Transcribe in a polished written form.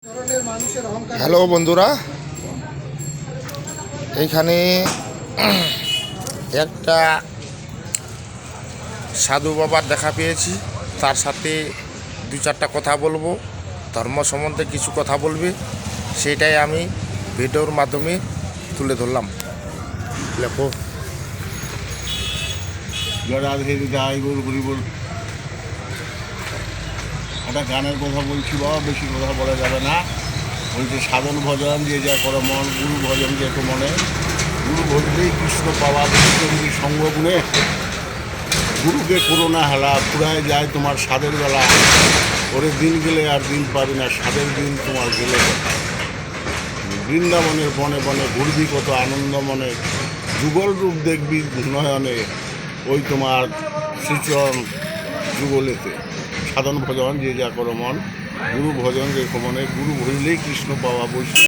Hello বন্ধুরা, এইখানে একটা সাধু বাবার দেখা পেয়েছি। তার সাথে দু চারটা কথা বলবো, ধর্ম সম্বন্ধে কিছু কথা বলবে, সেটাই আমি ভিডিওর মাধ্যমে তুলে ধরলাম। লেখো। একটা গানের কথা বলছি বাবা, বেশি কথা বলা যাবে না। বলছে সাধন ভজন যে যা করে মন, গুরু ভজন যে তো মনে, গুরু ভজলেই কৃষ্ণ পাওয়া, যদি সঙ্গ গুণে গুরুকে করো না হেলা, পুরায় যায় তোমার স্বাদের বেলা। ওরে দিন গেলে আর দিন পাবে না, স্বাদের দিন তোমার গেলে কোথায়। বৃন্দাবনের বনে বনে ঘুরবি কত আনন্দ মনে, যুগল রূপ দেখবি নয়নে, ওই তোমার শ্রীচরণ যুগলেতে। সাধন ভজন যে যা করো মন, গুরু ভজন যে মনে, গুরু ভজলেই কৃষ্ণ পাওয়া। বৈষ্ণব